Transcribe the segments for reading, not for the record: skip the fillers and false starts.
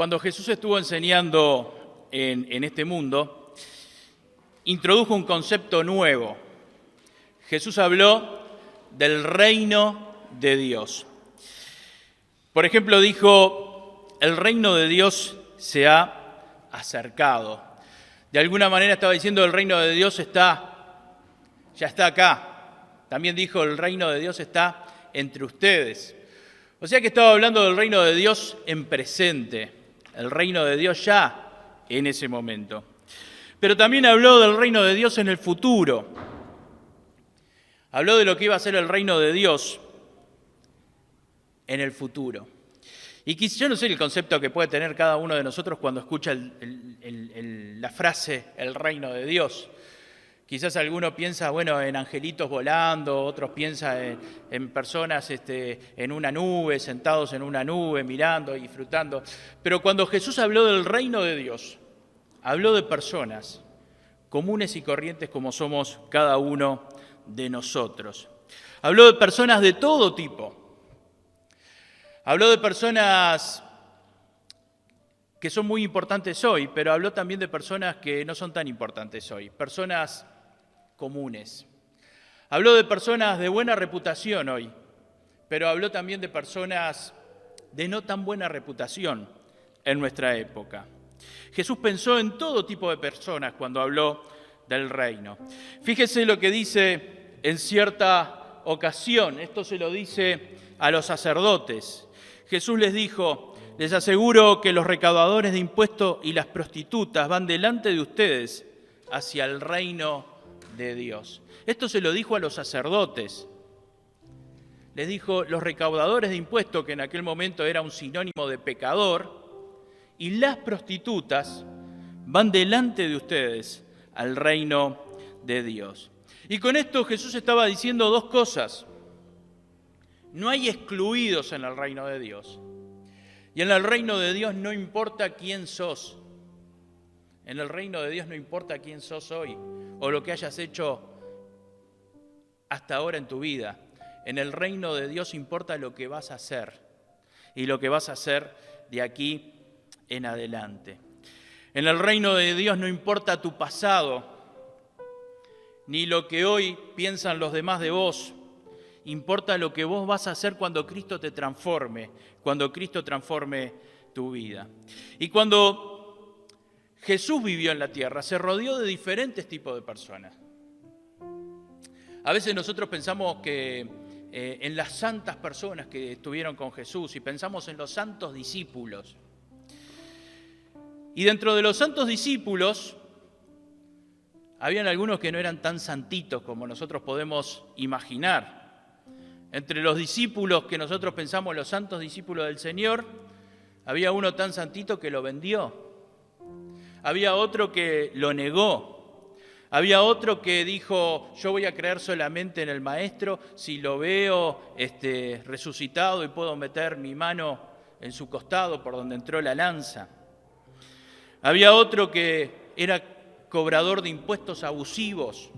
Cuando Jesús estuvo enseñando en este mundo, introdujo un concepto nuevo. Jesús habló del reino de Dios. Por ejemplo, dijo, el reino de Dios se ha acercado. De alguna manera estaba diciendo, el reino de Dios ya está acá. También dijo, el reino de Dios está entre ustedes. O sea que estaba hablando del reino de Dios en presente, el reino de Dios ya en ese momento. Pero también habló del reino de Dios en el futuro. Habló de lo que iba a ser el reino de Dios en el futuro. Y yo no sé el concepto que puede tener cada uno de nosotros cuando escucha la frase el reino de Dios. Quizás alguno piensa, en angelitos volando, otros piensan en personas en una nube, sentados en una nube, mirando y disfrutando. Pero cuando Jesús habló del reino de Dios, habló de personas comunes y corrientes como somos cada uno de nosotros. Habló de personas de todo tipo. Habló de personas que son muy importantes hoy, pero habló también de personas que no son tan importantes hoy, personas comunes. Habló de personas de buena reputación hoy, pero habló también de personas de no tan buena reputación en nuestra época. Jesús pensó en todo tipo de personas cuando habló del reino. Fíjese lo que dice en cierta ocasión, esto se lo dice a los sacerdotes. Jesús les dijo, les aseguro que los recaudadores de impuestos y las prostitutas van delante de ustedes hacia el reino de Dios. Esto se lo dijo a los sacerdotes. Les dijo, los recaudadores de impuestos, que en aquel momento era un sinónimo de pecador, y las prostitutas van delante de ustedes al reino de Dios. Y con esto Jesús estaba diciendo dos cosas. No hay excluidos en el reino de Dios. Y en el reino de Dios no importa quién sos. En el reino de Dios no importa quién sos hoy o lo que hayas hecho hasta ahora en tu vida. En el reino de Dios importa lo que vas a hacer y lo que vas a hacer de aquí en adelante. En el reino de Dios no importa tu pasado ni lo que hoy piensan los demás de vos. Importa lo que vos vas a hacer cuando Cristo te transforme, cuando Cristo transforme tu vida. Y cuando Jesús vivió en la tierra, se rodeó de diferentes tipos de personas. A veces nosotros pensamos que en las santas personas que estuvieron con Jesús y pensamos en los santos discípulos. Y dentro de los santos discípulos, habían algunos que no eran tan santitos como nosotros podemos imaginar. Entre los discípulos que nosotros pensamos, los santos discípulos del Señor, había uno tan santito que lo vendió. Había otro que lo negó. Había otro que dijo, yo voy a creer solamente en el Maestro si lo veo resucitado y puedo meter mi mano en su costado por donde entró la lanza. Había otro que era cobrador de impuestos abusivos.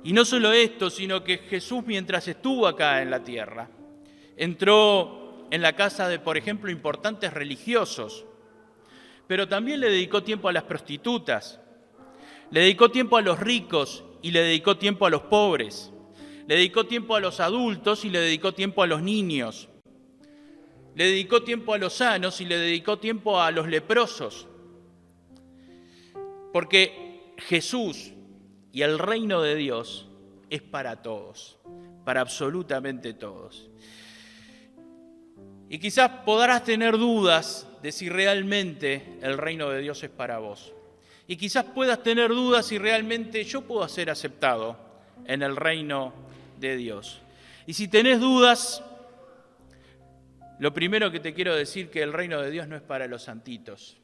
Y no solo esto, sino que Jesús, mientras estuvo acá en la tierra, entró en la casa de, por ejemplo, importantes religiosos, pero también le dedicó tiempo a las prostitutas, le dedicó tiempo a los ricos y le dedicó tiempo a los pobres, le dedicó tiempo a los adultos y le dedicó tiempo a los niños, le dedicó tiempo a los sanos y le dedicó tiempo a los leprosos, porque Jesús y el reino de Dios es para todos, para absolutamente todos. Y quizás podrás tener dudas de si realmente el reino de Dios es para vos. Y quizás puedas tener dudas si realmente yo puedo ser aceptado en el reino de Dios. Y si tenés dudas, lo primero que te quiero decir es que el reino de Dios no es para los santitos.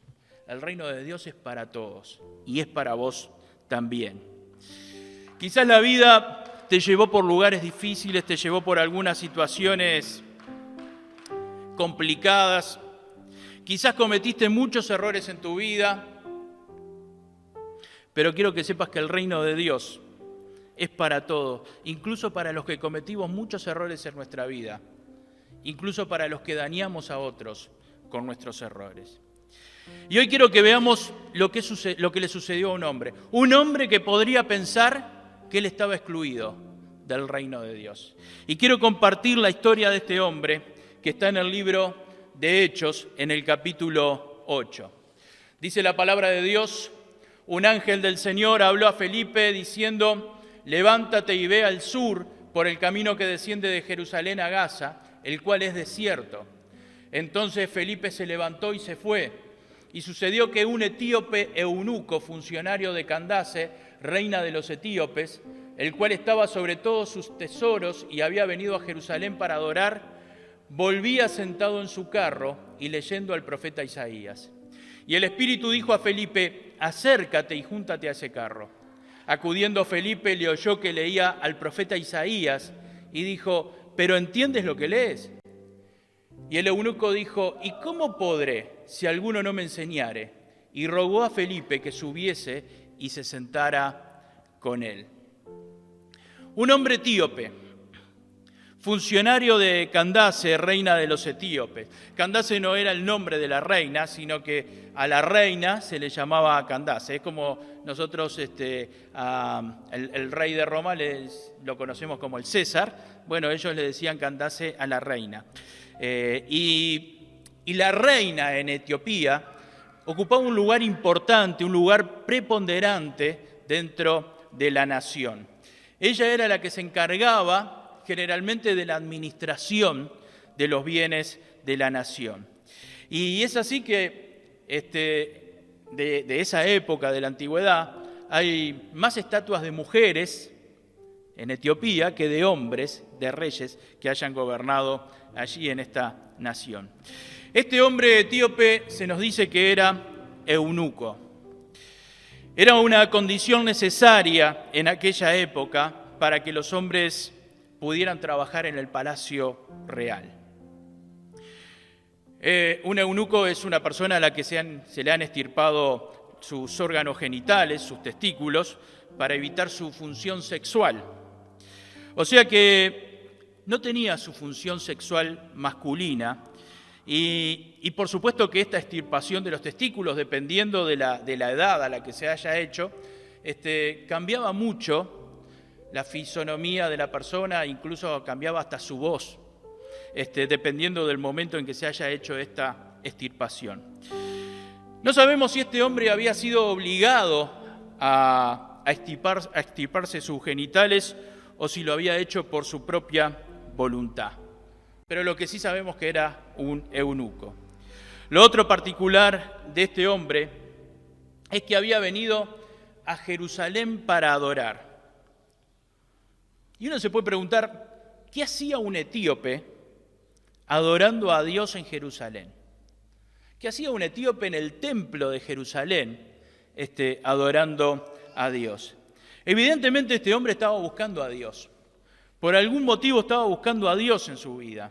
El reino de Dios es para todos y es para vos también. Quizás la vida te llevó por lugares difíciles, te llevó por algunas situaciones complicadas. Quizás cometiste muchos errores en tu vida, pero quiero que sepas que el reino de Dios es para todos, incluso para los que cometimos muchos errores en nuestra vida. incluso para los que dañamos a otros con nuestros errores. Y hoy quiero que veamos lo que le sucedió a un hombre que podría pensar que él estaba excluido del reino de Dios. Y quiero compartir la historia de este hombre que está en el libro de Hechos, en el capítulo 8. Dice la palabra de Dios: un ángel del Señor habló a Felipe diciendo: levántate y ve al sur por el camino que desciende de Jerusalén a Gaza, el cual es desierto. Entonces Felipe se levantó y se fue. Y sucedió que un etíope eunuco, funcionario de Candace, reina de los etíopes, el cual estaba sobre todos sus tesoros y había venido a Jerusalén para adorar, volvía sentado en su carro y leyendo al profeta Isaías. Y el Espíritu dijo a Felipe: acércate y júntate a ese carro. Acudiendo Felipe, le oyó que leía al profeta Isaías y dijo: ¿pero entiendes lo que lees? Y el eunuco dijo: ¿y cómo podré si alguno no me enseñare? Y rogó a Felipe que subiese y se sentara con él. Un hombre etíope, funcionario de Candace, reina de los etíopes. Candace no era el nombre de la reina, sino que a la reina se le llamaba Candace. Es como nosotros, el rey de Roma lo conocemos como el César. Bueno, ellos le decían Candace a la reina. Y la reina en Etiopía ocupaba un lugar importante, un lugar preponderante dentro de la nación. Ella era la que se encargaba generalmente de la administración de los bienes de la nación. Y es así que de esa época de la antigüedad hay más estatuas de mujeres en Etiopía que de hombres, de reyes que hayan gobernado allí en esta nación. Este hombre etíope se nos dice que era eunuco. Era una condición necesaria en aquella época para que los hombres pudieran trabajar en el palacio real. Un eunuco es una persona a la que se le han extirpado sus órganos genitales, sus testículos, para evitar su función sexual. O sea que no tenía su función sexual masculina y por supuesto que esta extirpación de los testículos, dependiendo de la edad a la que se haya hecho, cambiaba mucho la fisonomía de la persona, incluso cambiaba hasta su voz, dependiendo del momento en que se haya hecho esta extirpación. No sabemos si este hombre había sido obligado a extirparse sus genitales o si lo había hecho por su propia voluntad. Pero lo que sí sabemos que era un eunuco. Lo otro particular de este hombre es que había venido a Jerusalén para adorar. Y uno se puede preguntar, ¿qué hacía un etíope adorando a Dios en Jerusalén? ¿Qué hacía un etíope en el templo de Jerusalén adorando a Dios? Evidentemente este hombre estaba buscando a Dios. Por algún motivo estaba buscando a Dios en su vida.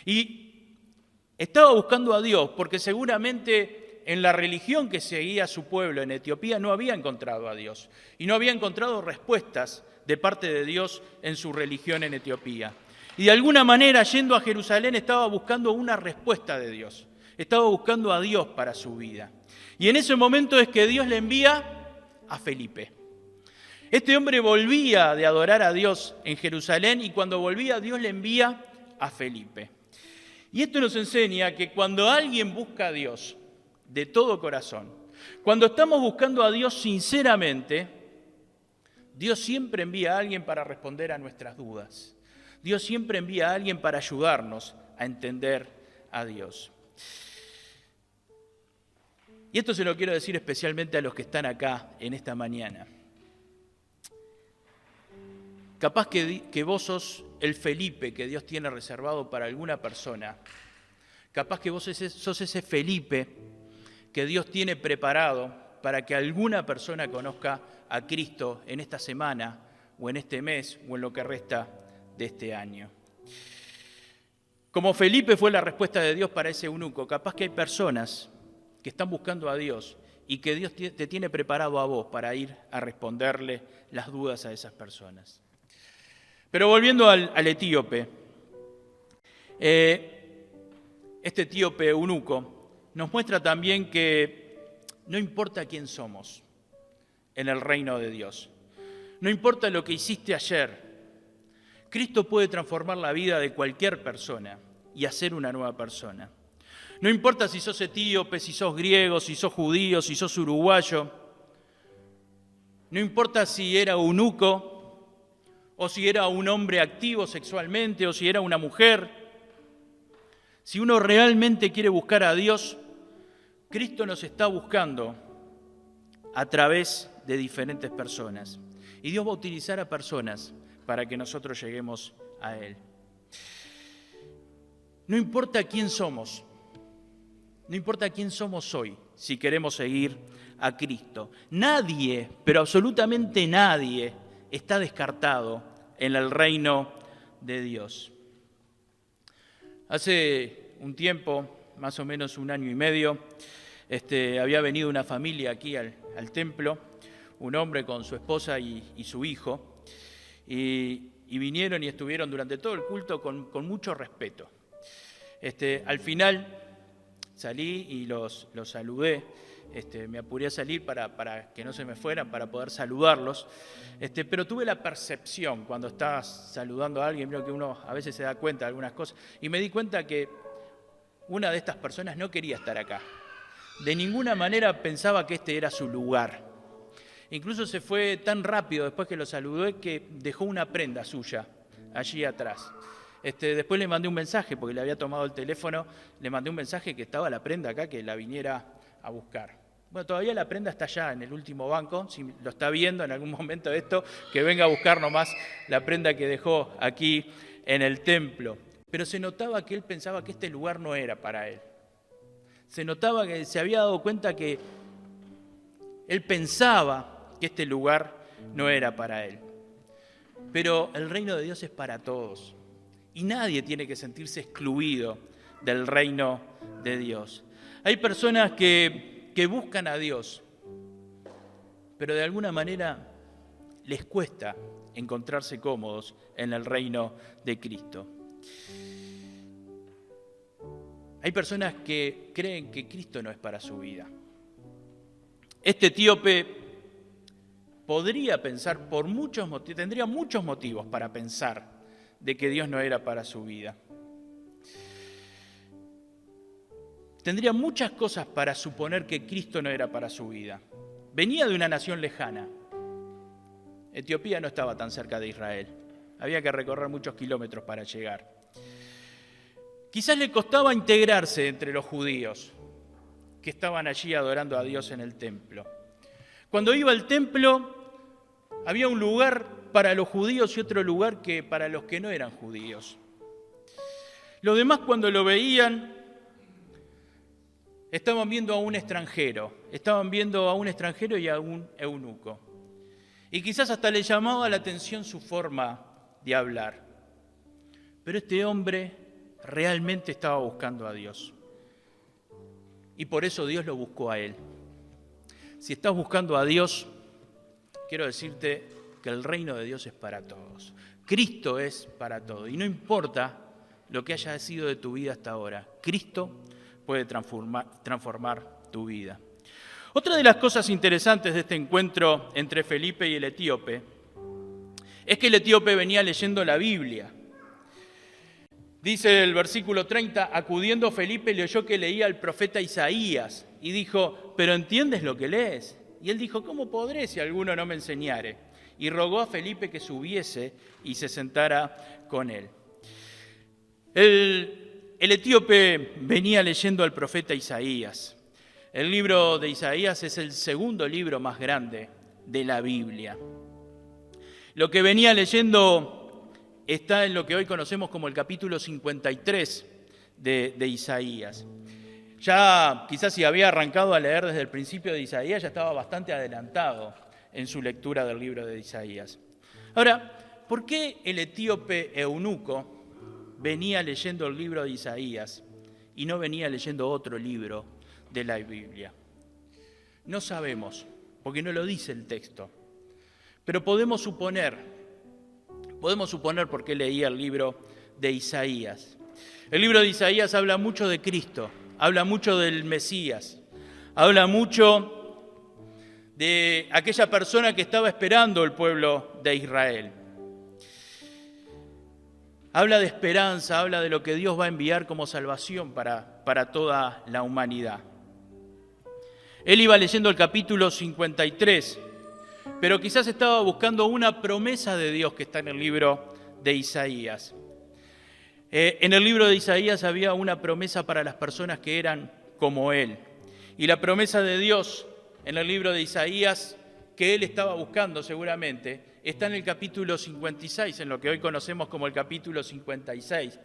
Y estaba buscando a Dios porque seguramente en la religión que seguía su pueblo en Etiopía no había encontrado a Dios. Y no había encontrado respuestas de parte de Dios en su religión en Etiopía. Y de alguna manera, yendo a Jerusalén, estaba buscando una respuesta de Dios. Estaba buscando a Dios para su vida. Y en ese momento es que Dios le envía a Felipe. Este hombre volvía de adorar a Dios en Jerusalén y cuando volvía Dios le envía a Felipe. Y esto nos enseña que cuando alguien busca a Dios de todo corazón, cuando estamos buscando a Dios sinceramente, Dios siempre envía a alguien para responder a nuestras dudas. Dios siempre envía a alguien para ayudarnos a entender a Dios. Y esto se lo quiero decir especialmente a los que están acá en esta mañana. Capaz que vos sos el Felipe que Dios tiene reservado para alguna persona. Capaz que vos sos ese Felipe que Dios tiene preparado para que alguna persona conozca a Cristo en esta semana o en este mes o en lo que resta de este año. Como Felipe fue la respuesta de Dios para ese eunuco, capaz que hay personas que están buscando a Dios y que Dios te tiene preparado a vos para ir a responderle las dudas a esas personas. Pero volviendo al etíope, Este etíope eunuco nos muestra también que no importa quién somos en el reino de Dios, no importa lo que hiciste ayer, Cristo puede transformar la vida de cualquier persona y hacer una nueva persona. No importa si sos etíope, si sos griego, si sos judío, si sos uruguayo, no importa si era eunuco o si era un hombre activo sexualmente o si era una mujer. Si uno realmente quiere buscar a Dios, Cristo nos está buscando a través de diferentes personas. Y Dios va a utilizar a personas para que nosotros lleguemos a Él. No importa quién somos, no importa quién somos hoy, si queremos seguir a Cristo. Nadie, pero absolutamente nadie, está descartado en el reino de Dios. Hace un tiempo, más o menos 1 año y medio, había venido una familia aquí al templo, un hombre con su esposa y su hijo, y vinieron y estuvieron durante todo el culto con mucho respeto. Al final salí y los saludé, me apuré a salir para que no se me fueran, para poder saludarlos, pero tuve la percepción cuando estás saludando a alguien, creo que uno a veces se da cuenta de algunas cosas, y me di cuenta que una de estas personas no quería estar acá. De ninguna manera pensaba que este era su lugar. Incluso se fue tan rápido después que lo saludé que dejó una prenda suya allí atrás. Después le mandé un mensaje, porque le había tomado el teléfono, le mandé un mensaje que estaba la prenda acá, que la viniera a buscar. Bueno, todavía la prenda está allá en el último banco, si lo está viendo en algún momento de esto, que venga a buscar nomás la prenda que dejó aquí en el templo. Pero se notaba que él pensaba que este lugar no era para él. Se notaba que se había dado cuenta que él pensaba que este lugar no era para él. Pero el reino de Dios es para todos. Y nadie tiene que sentirse excluido del reino de Dios. Hay personas que buscan a Dios, pero de alguna manera les cuesta encontrarse cómodos en el reino de Cristo. Hay personas que creen que Cristo no es para su vida. Este etíope podría pensar por muchos motivos, tendría muchos motivos para pensar de que Dios no era para su vida. Tendría muchas cosas para suponer que Cristo no era para su vida. Venía de una nación lejana. Etiopía no estaba tan cerca de Israel. Había que recorrer muchos kilómetros para llegar. Quizás le costaba integrarse entre los judíos que estaban allí adorando a Dios en el templo. Cuando iba al templo, había un lugar para los judíos y otro lugar que para los que no eran judíos. Los demás, cuando lo veían, estaban viendo a un extranjero y a un eunuco. Y quizás hasta le llamaba la atención su forma de hablar. Pero este hombre realmente estaba buscando a Dios. Y por eso Dios lo buscó a él. Si estás buscando a Dios, quiero decirte que el reino de Dios es para todos. Cristo es para todos. Y no importa lo que haya sido de tu vida hasta ahora, Cristo puede transformar tu vida. Otra de las cosas interesantes de este encuentro entre Felipe y el etíope es que el etíope venía leyendo la Biblia. Dice el versículo 30, acudiendo Felipe le oyó que leía el profeta Isaías y dijo, ¿pero entiendes lo que lees? Y él dijo, ¿cómo podré si alguno no me enseñare? Y rogó a Felipe que subiese y se sentara con él. El etíope venía leyendo al profeta Isaías. El libro de Isaías es el segundo libro más grande de la Biblia. Lo que venía leyendo está en lo que hoy conocemos como el capítulo 53 de Isaías. Ya quizás si había arrancado a leer desde el principio de Isaías, ya estaba bastante adelantado en su lectura del libro de Isaías. Ahora, ¿por qué el etíope eunuco venía leyendo el libro de Isaías y no venía leyendo otro libro de la Biblia? No sabemos, porque no lo dice el texto, pero podemos suponer por qué leía el libro de Isaías. El libro de Isaías habla mucho de Cristo, habla mucho del Mesías, habla mucho de aquella persona que estaba esperando el pueblo de Israel. Habla de esperanza, habla de lo que Dios va a enviar como salvación para toda la humanidad. Él iba leyendo el capítulo 53, pero quizás estaba buscando una promesa de Dios que está en el libro de Isaías. En el libro de Isaías había una promesa para las personas que eran como Él. Y la promesa de Dios en el libro de Isaías, que Él estaba buscando seguramente, está en el capítulo 56, en lo que hoy conocemos como el capítulo 56,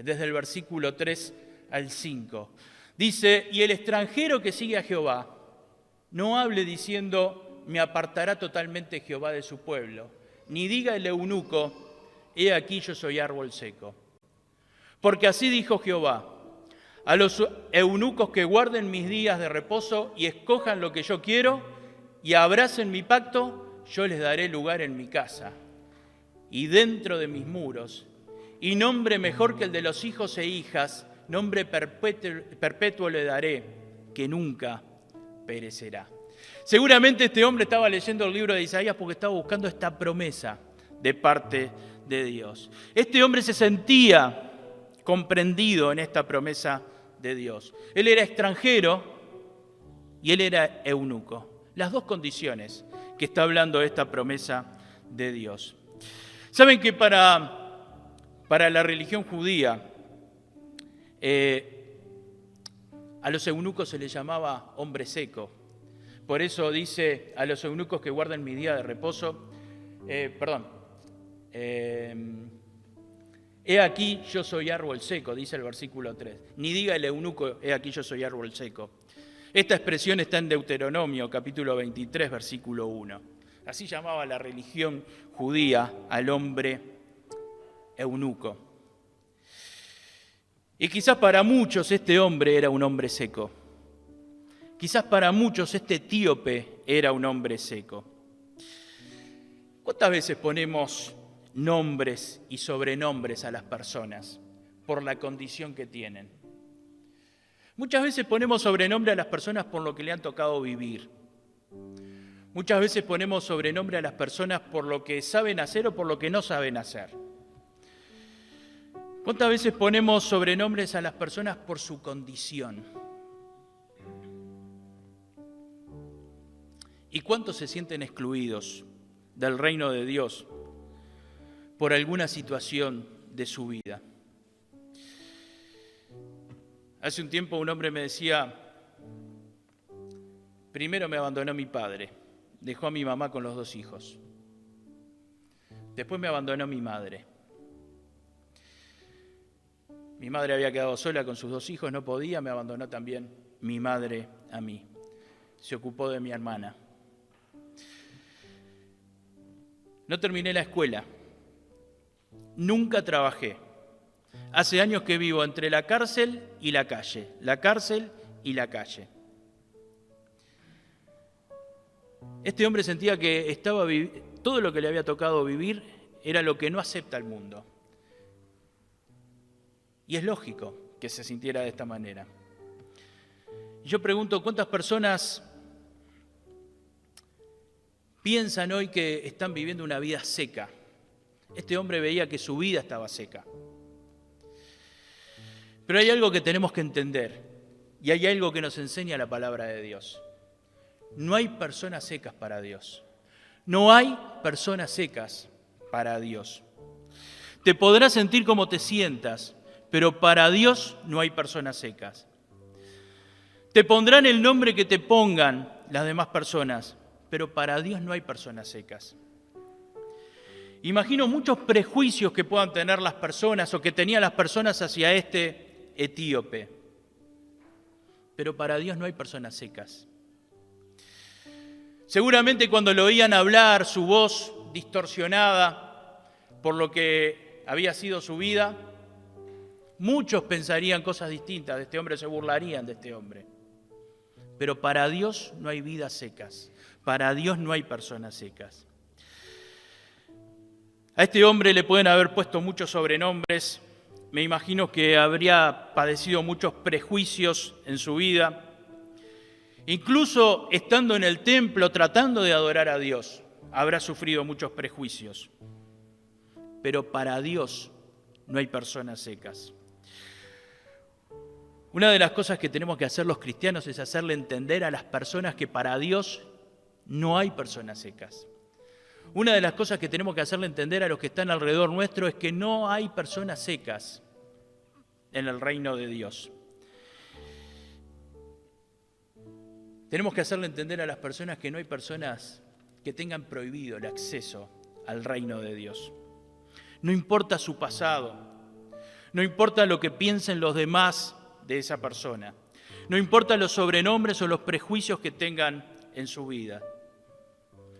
desde el versículo 3 al 5. Dice, y el extranjero que sigue a Jehová, no hable diciendo, me apartará totalmente Jehová de su pueblo, ni diga el eunuco, he aquí yo soy árbol seco. Porque así dijo Jehová, a los eunucos que guarden mis días de reposo y escojan lo que yo quiero y abracen mi pacto, yo les daré lugar en mi casa y dentro de mis muros, y nombre mejor que el de los hijos e hijas, nombre perpetuo le daré, que nunca perecerá. Seguramente este hombre estaba leyendo el libro de Isaías porque estaba buscando esta promesa de parte de Dios. Este hombre se sentía comprendido en esta promesa de Dios. Él era extranjero y él era eunuco. Las dos condiciones que está hablando esta promesa de Dios. Saben que para la religión judía, a los eunucos se les llamaba hombre seco. Por eso dice a los eunucos que guarden mi día de reposo, he aquí yo soy árbol seco, dice el versículo 3. Ni diga el eunuco, he aquí yo soy árbol seco. Esta expresión está en Deuteronomio, capítulo 23, versículo 1. Así llamaba la religión judía al hombre eunuco. Y quizás para muchos este hombre era un hombre seco. Quizás para muchos este etíope era un hombre seco. ¿Cuántas veces ponemos nombres y sobrenombres a las personas por la condición que tienen? Muchas veces ponemos sobrenombre a las personas por lo que le han tocado vivir. Muchas veces ponemos sobrenombre a las personas por lo que saben hacer o por lo que no saben hacer. ¿Cuántas veces ponemos sobrenombres a las personas por su condición? ¿Y cuántos se sienten excluidos del reino de Dios por alguna situación de su vida? Hace un tiempo un hombre me decía, primero me abandonó mi padre, dejó a mi mamá con los 2 hijos. Después me abandonó mi madre. Mi madre había quedado sola con sus 2 hijos, no podía, me abandonó también mi madre a mí. Se ocupó de mi hermana. No terminé la escuela. Nunca trabajé. Hace años que vivo entre la cárcel y la calle. La cárcel y la calle. Este hombre sentía que todo lo que le había tocado vivir era lo que no acepta el mundo. Y es lógico que se sintiera de esta manera. Y yo pregunto, ¿cuántas personas piensan hoy que están viviendo una vida seca? Este hombre veía que su vida estaba seca. Pero hay algo que tenemos que entender y hay algo que nos enseña la palabra de Dios. No hay personas secas para Dios. No hay personas secas para Dios. Te podrás sentir como te sientas, pero para Dios no hay personas secas. Te pondrán el nombre que te pongan las demás personas, pero para Dios no hay personas secas. Imagino muchos prejuicios que puedan tener las personas o que tenían las personas hacia este etíope, pero para Dios no hay personas secas. Seguramente cuando lo oían hablar, su voz distorsionada por lo que había sido su vida, muchos pensarían cosas distintas de este hombre, se burlarían de este hombre. Pero para Dios no hay vidas secas, para Dios no hay personas secas. A este hombre le pueden haber puesto muchos sobrenombres me imagino que habría padecido muchos prejuicios en su vida, incluso estando en el templo tratando de adorar a Dios, habrá sufrido muchos prejuicios. Pero para Dios no hay personas secas. Una de las cosas que tenemos que hacer los cristianos es hacerle entender a las personas que para Dios no hay personas secas. Una de las cosas que tenemos que hacerle entender a los que están alrededor nuestro es que no hay personas secas en el reino de Dios. Tenemos que hacerle entender a las personas que no hay personas que tengan prohibido el acceso al reino de Dios. No importa su pasado, no importa lo que piensen los demás de esa persona, no importa los sobrenombres o los prejuicios que tengan en su vida.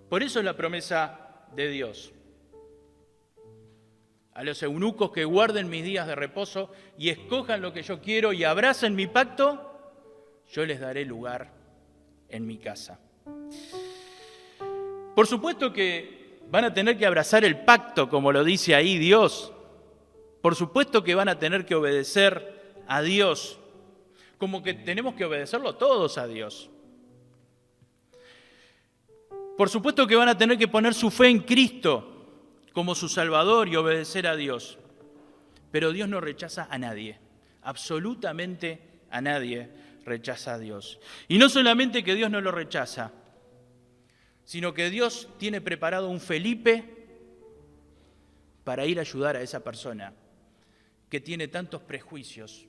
Por eso es la promesa de Dios. A los eunucos que guarden mis días de reposo y escojan lo que yo quiero y abracen mi pacto, yo les daré lugar en mi casa. Por supuesto que van a tener que abrazar el pacto, como lo dice ahí Dios. Por supuesto que van a tener que obedecer a Dios, como que tenemos que obedecerlo todos a Dios. Por supuesto que van a tener que poner su fe en Cristo como su Salvador y obedecer a Dios. Pero Dios no rechaza a nadie, absolutamente a nadie rechaza a Dios. Y no solamente que Dios no lo rechaza, sino que Dios tiene preparado un Felipe para ir a ayudar a esa persona que tiene tantos prejuicios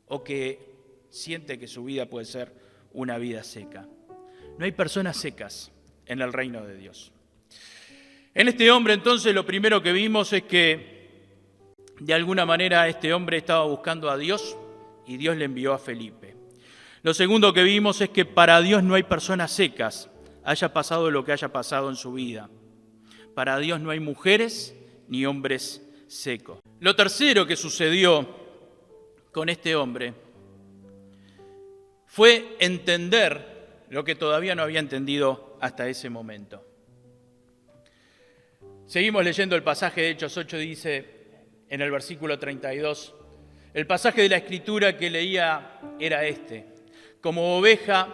o que siente que su vida puede ser una vida seca. No hay personas secas en el reino de Dios. En este hombre, entonces, lo primero que vimos es que, de alguna manera, este hombre estaba buscando a Dios y Dios le envió a Felipe. Lo segundo que vimos es que para Dios no hay personas secas, haya pasado lo que haya pasado en su vida. Para Dios no hay mujeres ni hombres secos. Lo tercero que sucedió con este hombre fue entender lo que todavía no había entendido hasta ese momento. Seguimos leyendo el pasaje de Hechos 8, dice en el versículo 32, el pasaje de la Escritura que leía era este: como oveja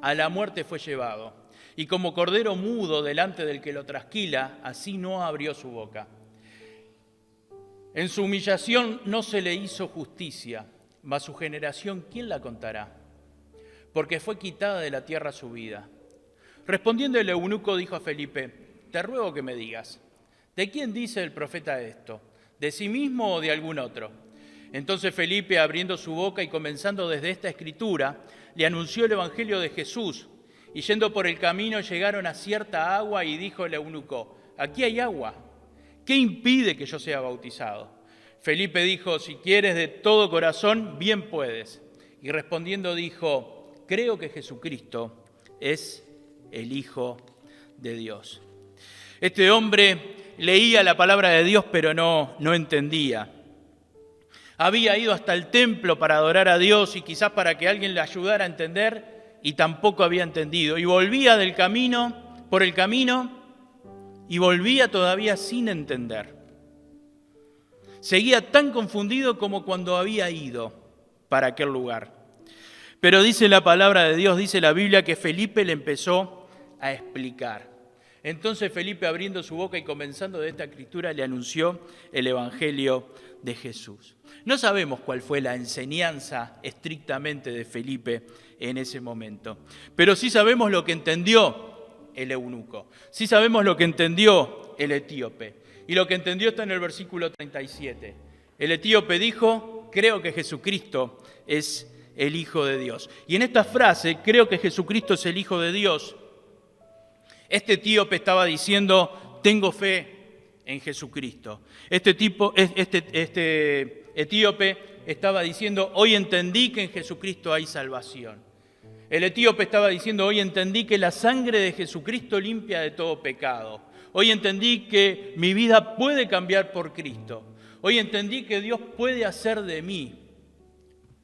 a la muerte fue llevado, y como cordero mudo delante del que lo trasquila, así no abrió su boca. En su humillación no se le hizo justicia, mas su generación, ¿quién la contará? Porque fue quitada de la tierra su vida. Respondiendo el eunuco dijo a Felipe: te ruego que me digas, ¿de quién dice el profeta esto? ¿De sí mismo o de algún otro? Entonces Felipe, abriendo su boca y comenzando desde esta escritura, le anunció el evangelio de Jesús. Y yendo por el camino llegaron a cierta agua y dijo el eunuco: aquí hay agua, ¿qué impide que yo sea bautizado? Felipe dijo: si quieres de todo corazón, bien puedes. Y respondiendo dijo: creo que Jesucristo es el Hijo de Dios. Este hombre leía la palabra de Dios, pero no entendía. Había ido hasta el templo para adorar a Dios y quizás para que alguien le ayudara a entender, y tampoco había entendido. Y volvía por el camino, y volvía todavía sin entender. Seguía tan confundido como cuando había ido para aquel lugar. Pero dice la palabra de Dios, dice la Biblia, que Felipe le empezó a explicar. Entonces Felipe, abriendo su boca y comenzando de esta escritura, le anunció el evangelio de Jesús. No sabemos cuál fue la enseñanza estrictamente de Felipe en ese momento, pero sí sabemos lo que entendió el eunuco, sí sabemos lo que entendió el etíope, y lo que entendió está en el versículo 37. El etíope dijo: creo que Jesucristo es el Hijo de Dios. Y en esta frase, creo que Jesucristo es el Hijo de Dios, este etíope estaba diciendo: tengo fe en Jesucristo. Este etíope estaba diciendo: hoy entendí que en Jesucristo hay salvación. El etíope estaba diciendo: hoy entendí que la sangre de Jesucristo limpia de todo pecado. Hoy entendí que mi vida puede cambiar por Cristo. Hoy entendí que Dios puede hacer de mí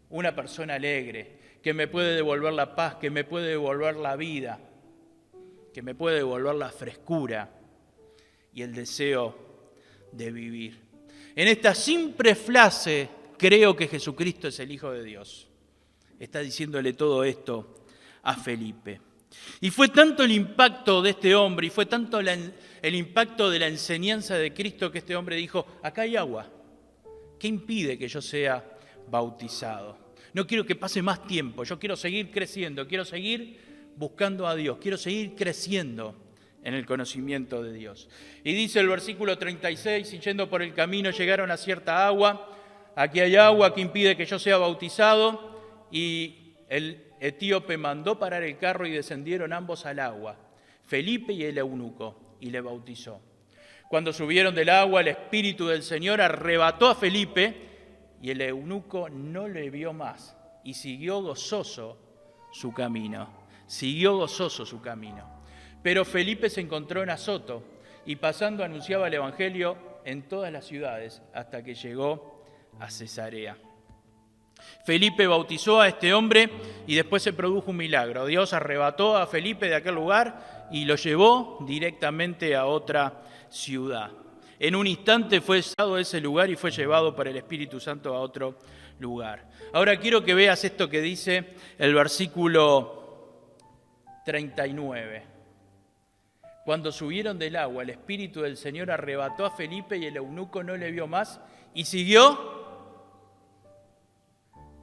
una persona alegre, que me puede devolver la paz, que me puede devolver la vida, que me puede devolver la frescura y el deseo de vivir. En esta simple frase, creo que Jesucristo es el Hijo de Dios. Está diciéndole todo esto a Felipe. Y fue tanto el impacto de este hombre y fue tanto el impacto de la enseñanza de Cristo que este hombre dijo, acá hay agua. ¿Qué impide que yo sea bautizado? No quiero que pase más tiempo, yo quiero seguir creciendo, quiero seguir buscando a Dios, quiero seguir creciendo en el conocimiento de Dios. Y dice el versículo 36, y yendo por el camino llegaron a cierta agua, aquí hay agua que impide que yo sea bautizado, y el etíope mandó parar el carro y descendieron ambos al agua, Felipe y el eunuco, y le bautizó. Cuando subieron del agua, el Espíritu del Señor arrebató a Felipe, y el eunuco no le vio más, y siguió gozoso su camino. Siguió gozoso su camino. Pero Felipe se encontró en Azoto, y pasando anunciaba el Evangelio en todas las ciudades, hasta que llegó a Cesarea. Felipe bautizó a este hombre y después se produjo un milagro. Dios arrebató a Felipe de aquel lugar y lo llevó directamente a otra ciudad. En un instante fue sacado de ese lugar y fue llevado por el Espíritu Santo a otro lugar. Ahora quiero que veas esto que dice el versículo 39. Cuando subieron del agua, el Espíritu del Señor arrebató a Felipe y el eunuco no le vio más y siguió.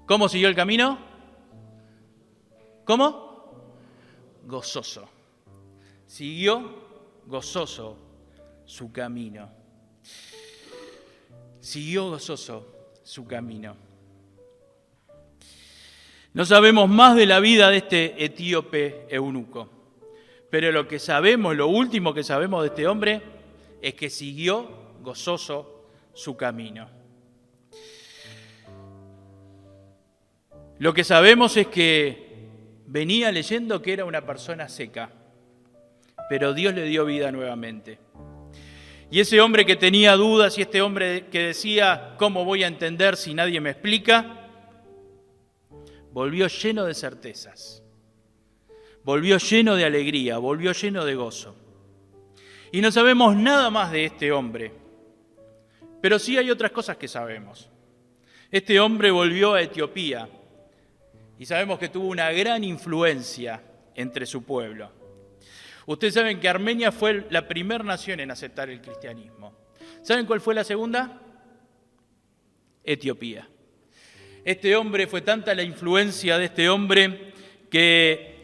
¿Cómo siguió el camino? ¿Cómo? Gozoso. Siguió gozoso su camino. Siguió gozoso su camino. No sabemos más de la vida de este etíope eunuco, pero lo que sabemos, lo último que sabemos de este hombre es que siguió gozoso su camino. Lo que sabemos es que venía leyendo que era una persona seca, pero Dios le dio vida nuevamente. Y ese hombre que tenía dudas y este hombre que decía, ¿cómo voy a entender si nadie me explica? Volvió lleno de certezas, volvió lleno de alegría, volvió lleno de gozo. Y no sabemos nada más de este hombre, pero sí hay otras cosas que sabemos. Este hombre volvió a Etiopía y sabemos que tuvo una gran influencia entre su pueblo. Ustedes saben que Armenia fue la primera nación en aceptar el cristianismo. ¿Saben cuál fue la segunda? Etiopía. Este hombre, fue tanta la influencia de este hombre que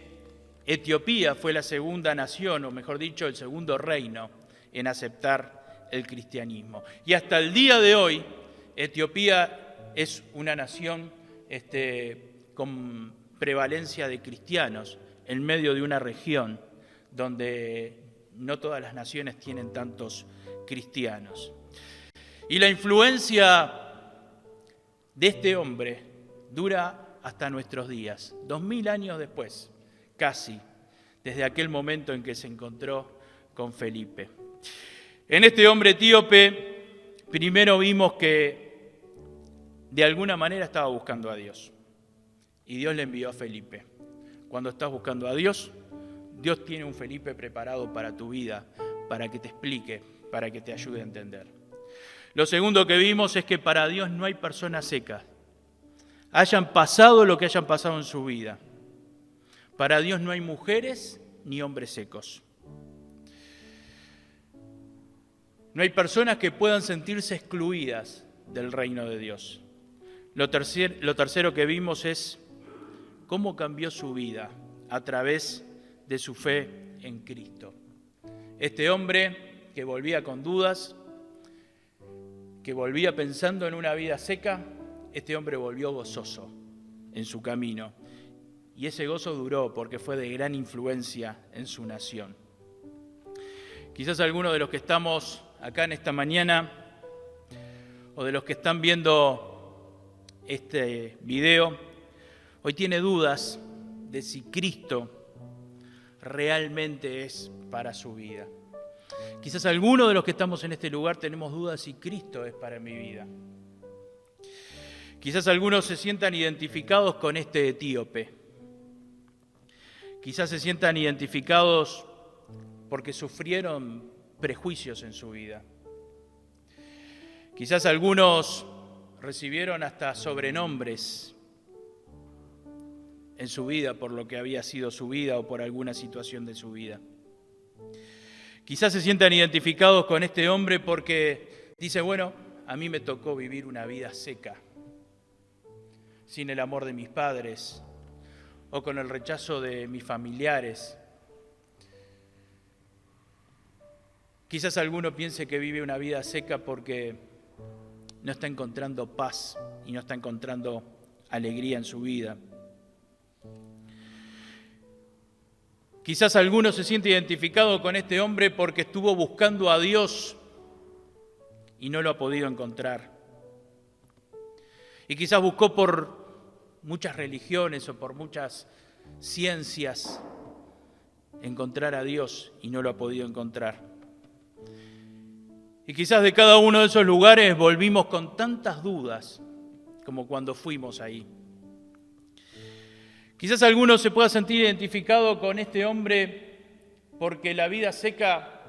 Etiopía fue la segunda nación, o mejor dicho, el segundo reino en aceptar el cristianismo. Y hasta el día de hoy, Etiopía es una nación con prevalencia de cristianos en medio de una región donde no todas las naciones tienen tantos cristianos. Y la influencia de este hombre dura hasta nuestros días, 2000 años después, casi, desde aquel momento en que se encontró con Felipe. En este hombre etíope, primero vimos que de alguna manera estaba buscando a Dios. Y Dios le envió a Felipe. Cuando estás buscando a Dios, Dios tiene un Felipe preparado para tu vida, para que te explique, para que te ayude a entender. Lo segundo que vimos es que para Dios no hay personas secas. Hayan pasado lo que hayan pasado en su vida. Para Dios no hay mujeres ni hombres secos. No hay personas que puedan sentirse excluidas del reino de Dios. Lo tercero que vimos es cómo cambió su vida a través de su fe en Cristo. Este hombre que volvía con dudas, que volvía pensando en una vida seca, este hombre volvió gozoso en su camino. Y ese gozo duró porque fue de gran influencia en su nación. Quizás algunos de los que estamos acá en esta mañana, o de los que están viendo este video, hoy tiene dudas de si Cristo realmente es para su vida. Quizás algunos de los que estamos en este lugar tenemos dudas si Cristo es para mi vida. Quizás algunos se sientan identificados con este etíope. Quizás se sientan identificados porque sufrieron prejuicios en su vida. Quizás algunos recibieron hasta sobrenombres en su vida por lo que había sido su vida o por alguna situación de su vida. Quizás se sientan identificados con este hombre porque dice, bueno, a mí me tocó vivir una vida seca, sin el amor de mis padres o con el rechazo de mis familiares. Quizás alguno piense que vive una vida seca porque no está encontrando paz y no está encontrando alegría en su vida. Quizás alguno se siente identificado con este hombre porque estuvo buscando a Dios y no lo ha podido encontrar. Y quizás buscó por muchas religiones o por muchas ciencias encontrar a Dios y no lo ha podido encontrar. Y quizás de cada uno de esos lugares volvimos con tantas dudas como cuando fuimos ahí. Quizás alguno se pueda sentir identificado con este hombre porque la vida seca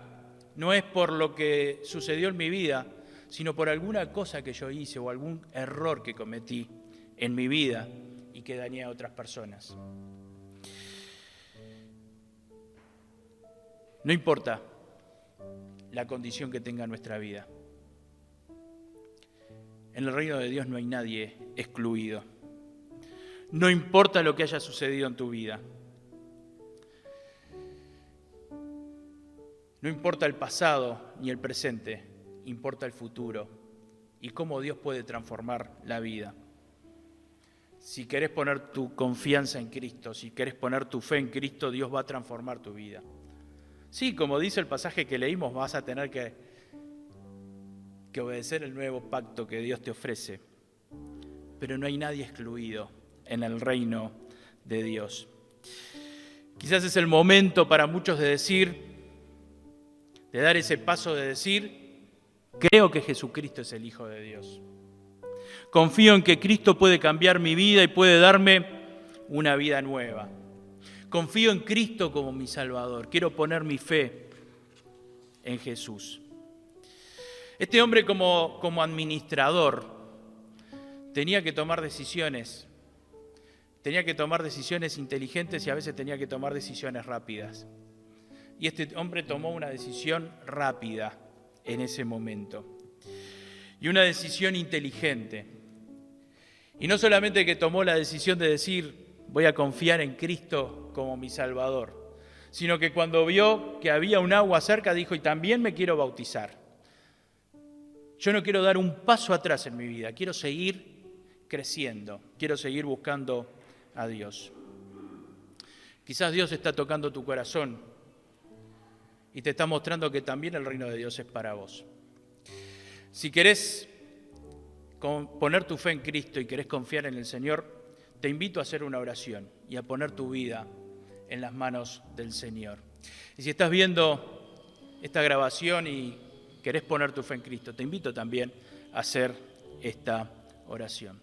no es por lo que sucedió en mi vida, sino por alguna cosa que yo hice o algún error que cometí en mi vida y que dañé a otras personas. No importa la condición que tenga nuestra vida. En el reino de Dios no hay nadie excluido. No importa lo que haya sucedido en tu vida. No importa el pasado ni el presente, importa el futuro y cómo Dios puede transformar la vida. Si querés poner tu confianza en Cristo, si querés poner tu fe en Cristo, Dios va a transformar tu vida. Sí, como dice el pasaje que leímos, vas a tener que obedecer el nuevo pacto que Dios te ofrece. Pero no hay nadie excluido en el reino de Dios. Quizás es el momento para muchos de dar ese paso de decir, creo que Jesucristo es el Hijo de Dios. Confío en que Cristo puede cambiar mi vida y puede darme una vida nueva. Confío en Cristo como mi Salvador. Quiero poner mi fe en Jesús. Este hombre como administrador tenía que tomar decisiones. Tenía que tomar decisiones inteligentes y a veces tenía que tomar decisiones rápidas. Y este hombre tomó una decisión rápida en ese momento. Y una decisión inteligente. Y no solamente que tomó la decisión de decir, voy a confiar en Cristo como mi Salvador, sino que cuando vio que había un agua cerca, dijo, y también me quiero bautizar. Yo no quiero dar un paso atrás en mi vida, quiero seguir creciendo, quiero seguir buscando a Dios. Quizás Dios está tocando tu corazón y te está mostrando que también el reino de Dios es para vos. Si querés poner tu fe en Cristo y querés confiar en el Señor, te invito a hacer una oración y a poner tu vida en las manos del Señor. Y si estás viendo esta grabación y querés poner tu fe en Cristo, te invito también a hacer esta oración.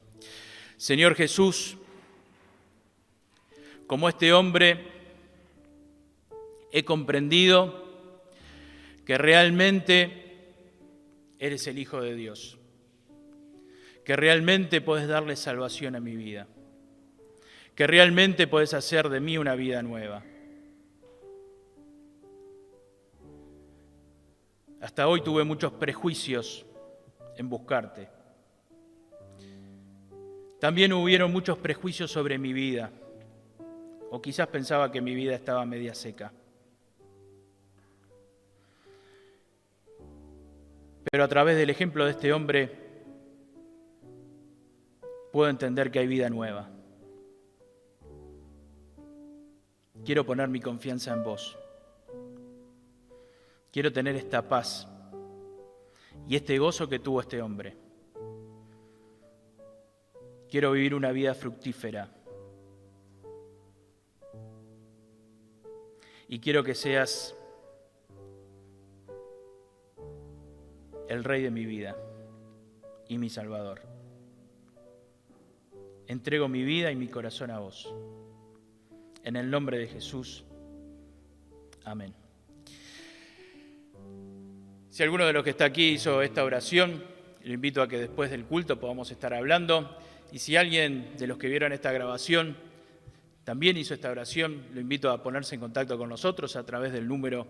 Señor Jesús, como este hombre, he comprendido que realmente eres el Hijo de Dios, que realmente podés darle salvación a mi vida, que realmente podés hacer de mí una vida nueva. Hasta hoy tuve muchos prejuicios en buscarte. También hubieron muchos prejuicios sobre mi vida, o quizás pensaba que mi vida estaba media seca. Pero a través del ejemplo de este hombre, puedo entender que hay vida nueva. Quiero poner mi confianza en vos. Quiero tener esta paz y este gozo que tuvo este hombre. Quiero vivir una vida fructífera. Y quiero que seas el Rey de mi vida y mi Salvador. Entrego mi vida y mi corazón a vos. En el nombre de Jesús. Amén. Si alguno de los que está aquí hizo esta oración, lo invito a que después del culto podamos estar hablando. Y si alguien de los que vieron esta grabación también hizo esta oración, lo invito a ponerse en contacto con nosotros a través del número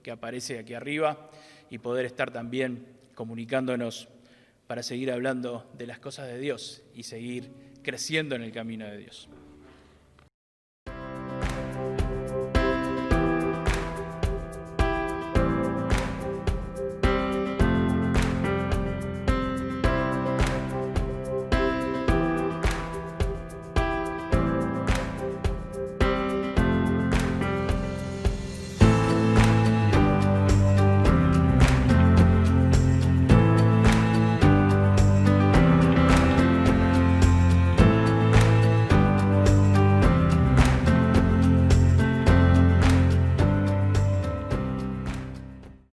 que aparece aquí arriba y poder estar también comunicándonos para seguir hablando de las cosas de Dios y seguir creciendo en el camino de Dios.